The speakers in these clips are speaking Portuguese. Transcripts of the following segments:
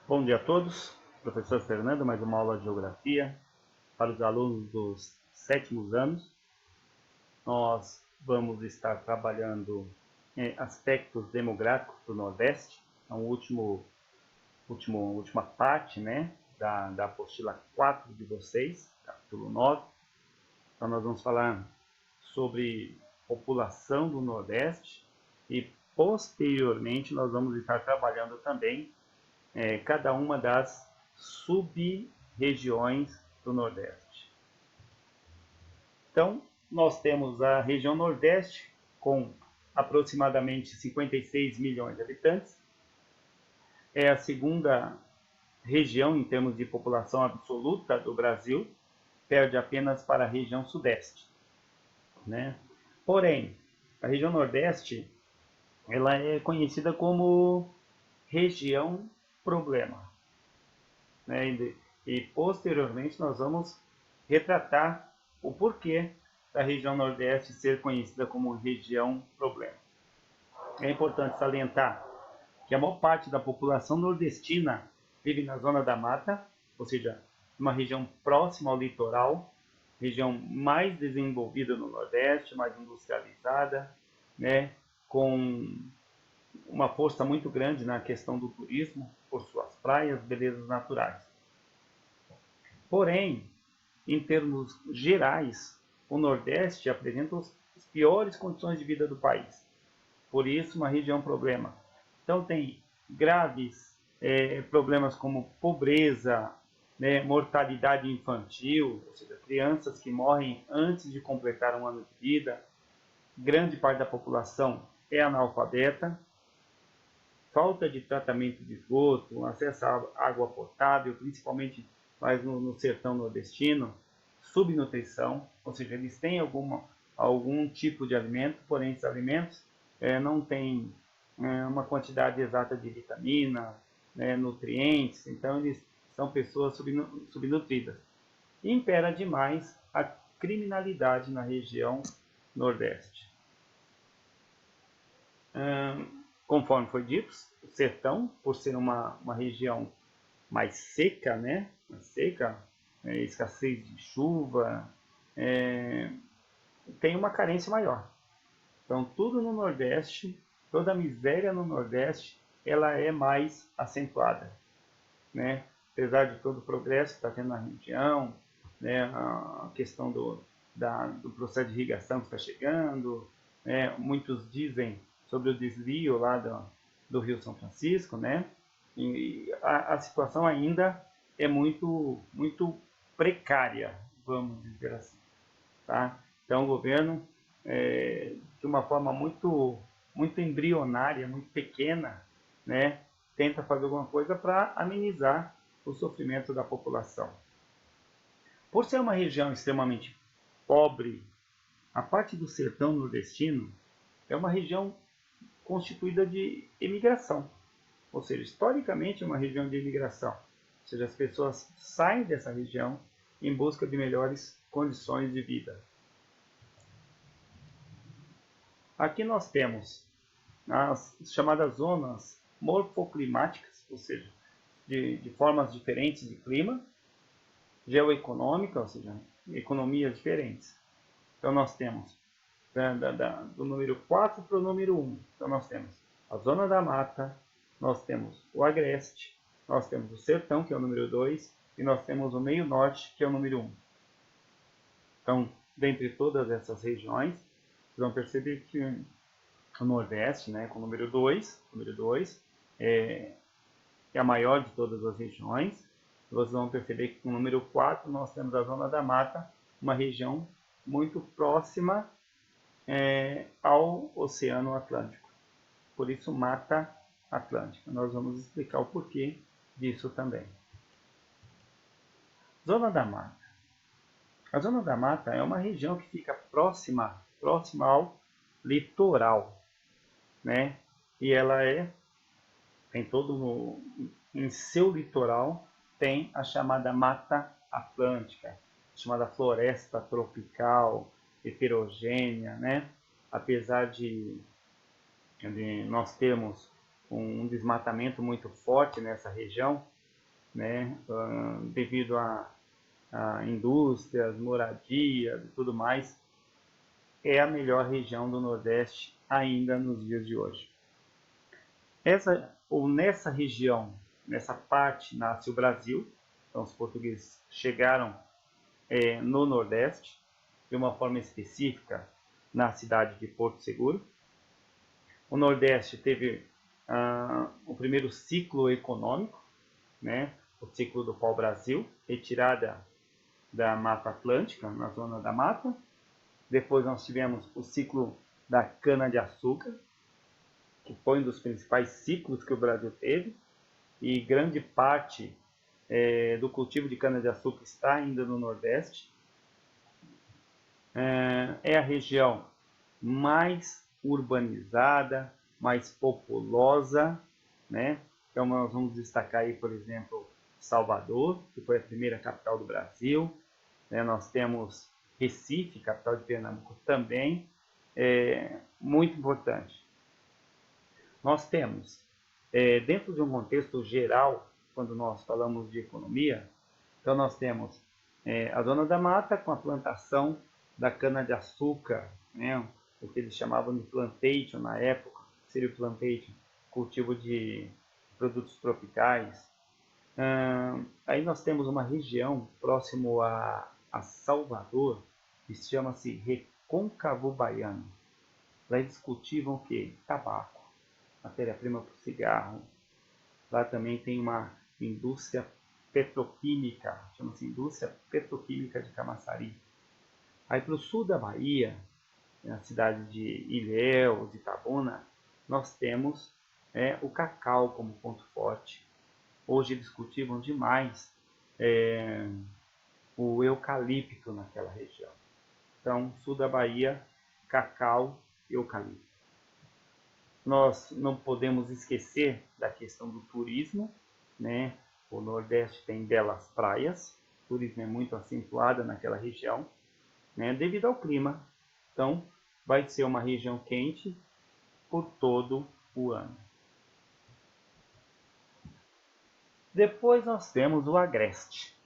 Bom dia a todos, professor Fernando, mais uma aula de Geografia para os alunos dos sétimos anos. Nós vamos estar trabalhando aspectos demográficos do Nordeste, a última parte, né, da apostila 4 de vocês, capítulo 9. Então nós vamos falar sobre população do Nordeste e posteriormente nós vamos estar trabalhando também cada uma das sub-regiões do Nordeste. Então, nós temos a região Nordeste com aproximadamente 56 milhões de habitantes. É a segunda região em termos de população absoluta do Brasil, perde apenas para a região Sudeste, né? Porém, a região Nordeste ela é conhecida como região problema, né? E posteriormente nós vamos retratar o porquê da região Nordeste ser conhecida como região problema. É importante salientar que a maior parte da população nordestina vive na zona da mata, ou seja, uma região próxima ao litoral, região mais desenvolvida no Nordeste, mais industrializada, né, com uma força muito grande na questão do turismo, por suas praias, belezas naturais. Porém, em termos gerais, o Nordeste apresenta as piores condições de vida do país. Por isso, uma região problema. Então, tem graves problemas como pobreza, né, mortalidade infantil, ou seja, crianças que morrem antes de completar um ano de vida. Grande parte da população é analfabeta, falta de tratamento de esgoto, acesso à água potável, principalmente mais no sertão nordestino, subnutrição, ou seja, eles têm algum tipo de alimento, porém esses alimentos não têm uma quantidade exata de vitamina, nutrientes, então eles são pessoas subnutridas. E impera demais a criminalidade na região Nordeste. Conforme foi dito, o sertão, por ser uma região mais seca, né? Mais seca, escassez de chuva, tem uma carência maior. Então, tudo no Nordeste, toda a miséria no Nordeste, ela é mais acentuada, né? Apesar de todo o progresso que está tendo na região, né? A questão do processo de irrigação que está chegando, né? Muitos dizem sobre o desvio lá do Rio São Francisco, né? E a situação ainda é muito precária, vamos dizer assim, tá? Então o governo, de uma forma muito embrionária, muito pequena, né, tenta fazer alguma coisa para amenizar o sofrimento da população. Por ser uma região extremamente pobre, a parte do sertão nordestino é uma região constituída de imigração, ou seja, historicamente é uma região de imigração, ou seja, as pessoas saem dessa região em busca de melhores condições de vida. Aqui nós temos as chamadas zonas morfoclimáticas, ou seja, de formas diferentes de clima, geoeconômica, ou seja, economias diferentes. Então nós temos do número 4 para o número 1. Então nós temos a zona da mata, nós temos o agreste, nós temos o sertão, que é o número 2, e nós temos o meio norte, que é o número 1. Então, dentre todas essas regiões, vocês vão perceber que o Nordeste, né, com o número 2 é a maior de todas as regiões. Vocês vão perceber que com o número 4 nós temos a zona da mata, uma região muito próxima ao Oceano Atlântico. Por isso, Mata Atlântica. Nós vamos explicar o porquê disso também. Zona da Mata. A Zona da Mata é uma região que fica próxima ao litoral, né? E ela tem todo em seu litoral tem a chamada Mata Atlântica, chamada floresta tropical heterogênea, né? Apesar de nós termos um desmatamento muito forte nessa região, né, devido a indústrias, moradias e tudo mais, é a melhor região do Nordeste ainda nos dias de hoje. Nessa região, nessa parte, nasce o Brasil. Então, os portugueses chegaram no Nordeste, de uma forma específica, na cidade de Porto Seguro. O Nordeste teve o primeiro ciclo econômico, né? O ciclo do pau-brasil, retirada da Mata Atlântica, na zona da mata. Depois nós tivemos o ciclo da cana-de-açúcar, que foi um dos principais ciclos que o Brasil teve, e grande parte do cultivo de cana-de-açúcar está ainda no Nordeste. É a região mais urbanizada, mais populosa, né? Então nós vamos destacar aí, por exemplo, Salvador, que foi a primeira capital do Brasil, né? Nós temos Recife, capital de Pernambuco também, muito importante. Nós temos, dentro de um contexto geral, quando nós falamos de economia, então nós temos a zona da mata com a plantação da cana-de-açúcar, né? O que eles chamavam de plantation na época, seria o plantation, cultivo de produtos tropicais. Aí nós temos uma região próximo a Salvador, que chama-se Recôncavo Baiano. Lá eles cultivam o que? Tabaco, matéria-prima para o cigarro. Lá também tem uma indústria petroquímica, chama-se Indústria Petroquímica de Camaçari. Aí para o sul da Bahia, na cidade de Ilhéus, Itabuna, nós temos o cacau como ponto forte. Hoje eles cultivam demais o eucalipto naquela região. Então, sul da Bahia, cacau e eucalipto. Nós não podemos esquecer da questão do turismo, né? O Nordeste tem belas praias, o turismo é muito acentuado naquela região, né? Devido ao clima. Então, vai ser uma região quente por todo o ano. Depois nós temos o Agreste.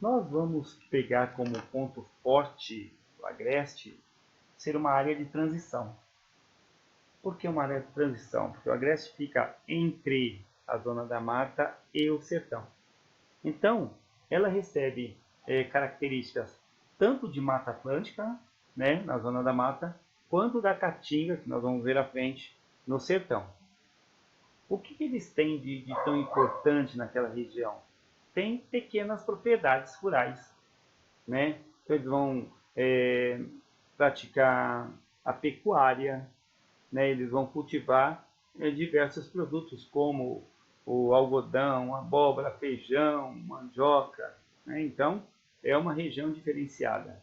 Nós vamos pegar como ponto forte do Agreste ser uma área de transição. Por que uma área de transição? Porque o Agreste fica entre a zona da mata e o sertão. Então, ela recebe características tanto de Mata Atlântica, né, na zona da mata, quanto da Caatinga, que nós vamos ver à frente, no sertão. O que eles têm de tão importante naquela região? Tem pequenas propriedades rurais, né? Então, eles vão praticar a pecuária, né? Eles vão cultivar diversos produtos, como o algodão, abóbora, feijão, mandioca, né? Então, é uma região diferenciada.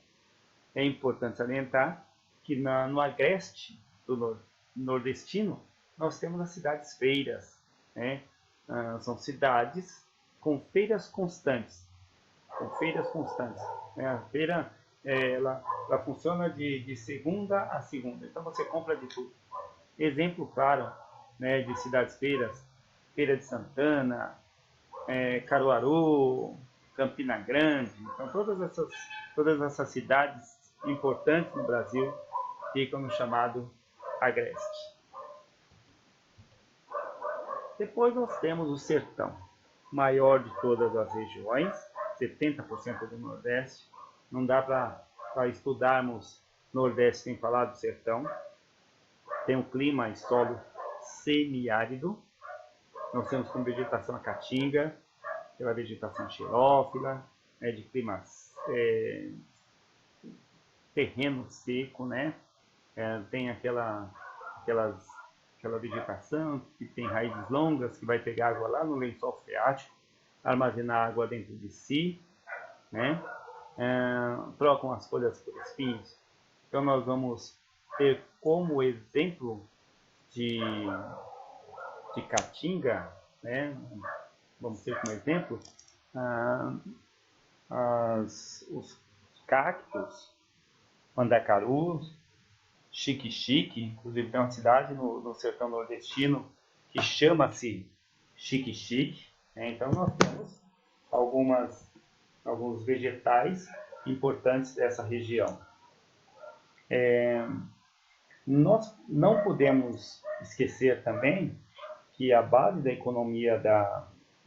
É importante salientar que no agreste do nordestino, nós temos as cidades-feiras, né? São cidades com feiras constantes. Né? A feira ela funciona de segunda a segunda, então você compra de tudo. Exemplo claro, né, de cidades-feiras, Feira de Santana, Caruaru, Campina Grande. Então todas essas cidades importantes no Brasil ficam no chamado Agreste. Depois nós temos o sertão, maior de todas as regiões, 70% do Nordeste. Não dá para estudarmos Nordeste sem falar do sertão. Tem um clima e solo semiárido. Nós temos como vegetação a caatinga, pela vegetação xerófila, de clima terreno seco, né? Tem aquela vegetação que tem raízes longas, que vai pegar água lá no lençol freático, armazenar água dentro de si, né? Trocam as folhas por espinhos. Então nós vamos ter como exemplo de caatinga, né? Vamos ter como exemplo os cactos, mandacarus, xique-xique. Inclusive tem uma cidade no sertão nordestino que chama-se Xique-Xique, Então nós temos alguns vegetais importantes dessa região. Nós não podemos esquecer também que a base da economia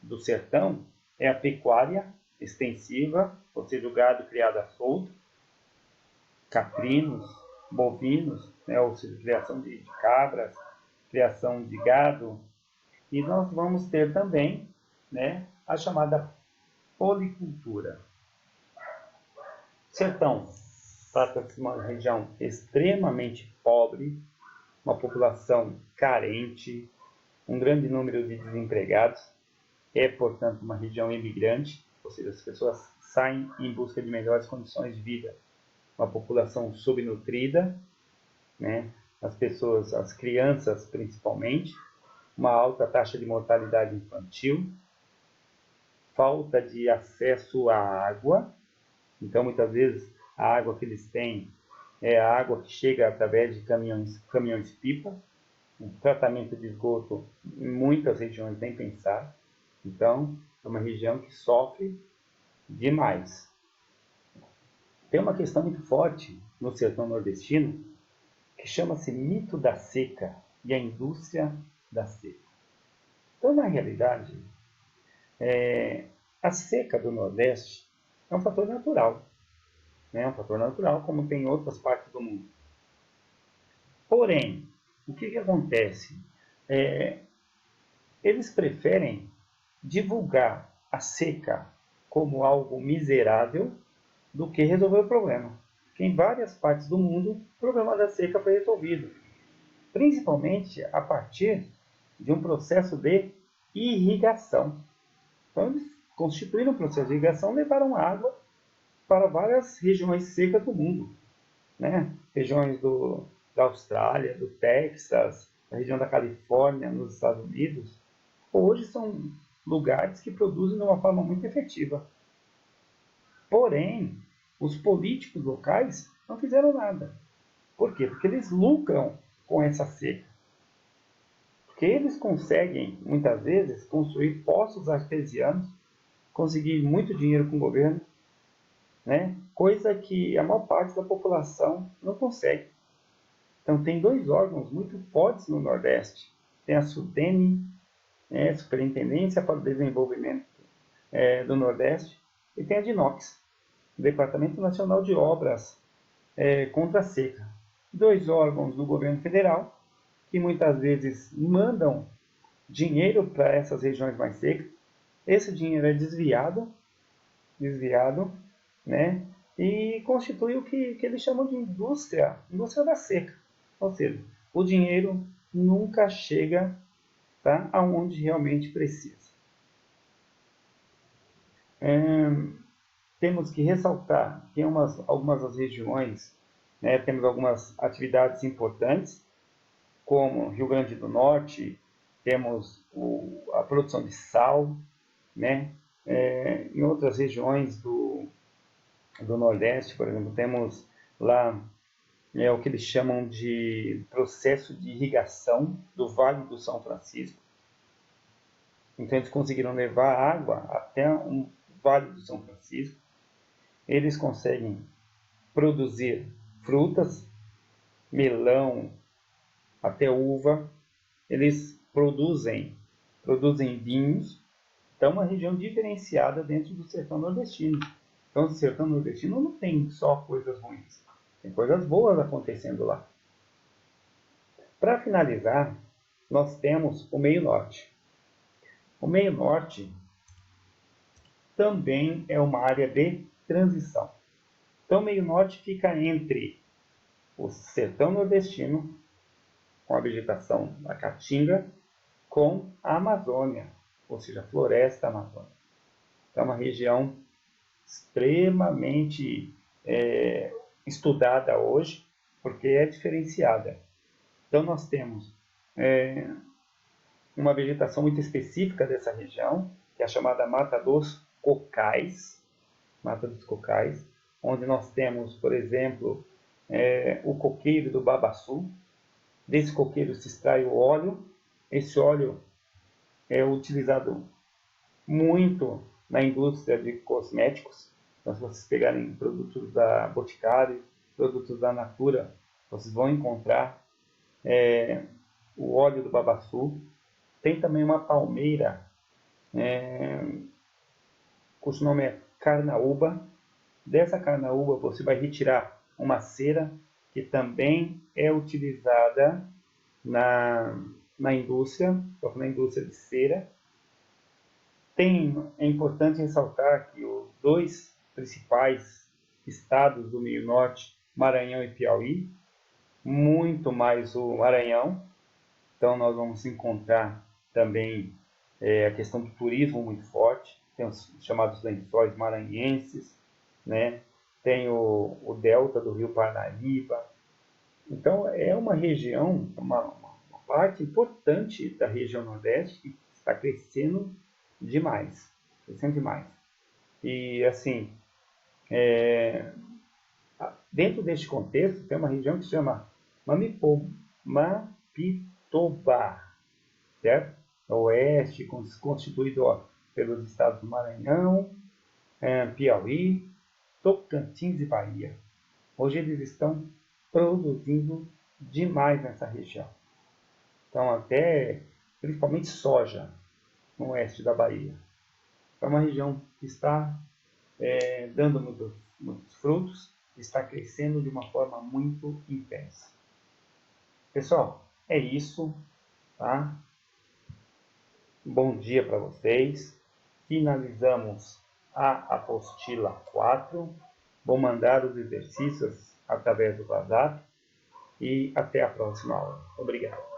do sertão é a pecuária extensiva, ou seja, o gado criado a solto, caprinos, bovinos, né, ou seja, criação de cabras, criação de gado. E nós vamos ter também, né, a chamada policultura. Sertão trata-se de uma região extremamente pobre, uma população carente, um grande número de desempregados. É, portanto, uma região imigrante, ou seja, as pessoas saem em busca de melhores condições de vida. Uma população subnutrida, né? As crianças principalmente, uma alta taxa de mortalidade infantil, falta de acesso à água. Então, muitas vezes, a água que eles têm é a água que chega através de caminhões-pipa. O tratamento de esgoto, em muitas regiões, nem pensar. Então, é uma região que sofre demais. Tem uma questão muito forte no sertão nordestino que chama-se mito da seca e a indústria da seca. Então, na realidade, a seca do Nordeste é um fator natural. É um fator natural, como tem em outras partes do mundo. Porém, o que acontece? Eles preferem divulgar a seca como algo miserável do que resolver o problema. Porque em várias partes do mundo, o problema da seca foi resolvido, principalmente a partir de um processo de irrigação. Então, eles constituíram um processo de irrigação, levaram água para várias regiões secas do mundo, né? Regiões da Austrália, do Texas, a região da Califórnia, nos Estados Unidos, hoje são lugares que produzem de uma forma muito efetiva. Porém, os políticos locais não fizeram nada. Por quê? Porque eles lucram com essa seca. Porque eles conseguem, muitas vezes, construir poços artesianos, conseguir muito dinheiro com o governo, né? Coisa que a maior parte da população não consegue. Então, tem dois órgãos muito fortes no Nordeste. Tem a SUDENE, Superintendência para o Desenvolvimento do Nordeste, e tem a DINOX, Departamento Nacional de Obras contra a Seca. Dois órgãos do governo federal, que muitas vezes mandam dinheiro para essas regiões mais secas. Esse dinheiro é desviado, né? E constitui o que eles chamam de indústria da seca. Ou seja, o dinheiro nunca chega, tá, aonde realmente precisa. Temos que ressaltar que em algumas das regiões, né, temos algumas atividades importantes, como Rio Grande do Norte, temos a produção de sal, né? Em outras regiões do Nordeste, por exemplo, temos lá o que eles chamam de processo de irrigação do Vale do São Francisco. Então, eles conseguiram levar água até o Vale do São Francisco. Eles conseguem produzir frutas, melão, até uva. Eles produzem vinhos. Então, é uma região diferenciada dentro do sertão nordestino. Então, o sertão nordestino não tem só coisas ruins. Tem coisas boas acontecendo lá. Para finalizar, nós temos o meio norte. O meio norte também é uma área de transição. Então, o meio norte fica entre o sertão nordestino, com a vegetação da caatinga, com a Amazônia, ou seja, a floresta amazônica. É uma região extremamente estudada hoje, porque é diferenciada. Então, nós temos uma vegetação muito específica dessa região, que é a chamada Mata dos Cocais, onde nós temos, por exemplo, o coqueiro do babaçu. Desse coqueiro se extrai o óleo. Esse óleo é utilizado muito na indústria de cosméticos. Então, se vocês pegarem produtos da Boticário, produtos da Natura, vocês vão encontrar o óleo do babaçu. Tem também uma palmeira, cujo nome é carnaúba. Dessa carnaúba você vai retirar uma cera que também é utilizada na indústria, na indústria de cera. É importante ressaltar que os dois principais estados do meio norte, Maranhão e Piauí, muito mais o Maranhão. Então nós vamos encontrar também a questão do turismo muito forte, tem os chamados lençóis maranhenses, né? Tem o delta do rio Parnaíba. Então é uma região, uma parte importante da região Nordeste que está crescendo demais, E assim, dentro deste contexto tem uma região que se chama Mapitobá, certo? Oeste, constituído pelos estados do Maranhão, Piauí, Tocantins e Bahia. Hoje eles estão produzindo demais nessa região. Então, até principalmente soja no oeste da Bahia. É uma região que está dando muitos frutos, está crescendo de uma forma muito intensa. Pessoal, é isso, tá? Bom dia para vocês. Finalizamos a apostila 4. Vou mandar os exercícios através do WhatsApp e até a próxima aula. Obrigado.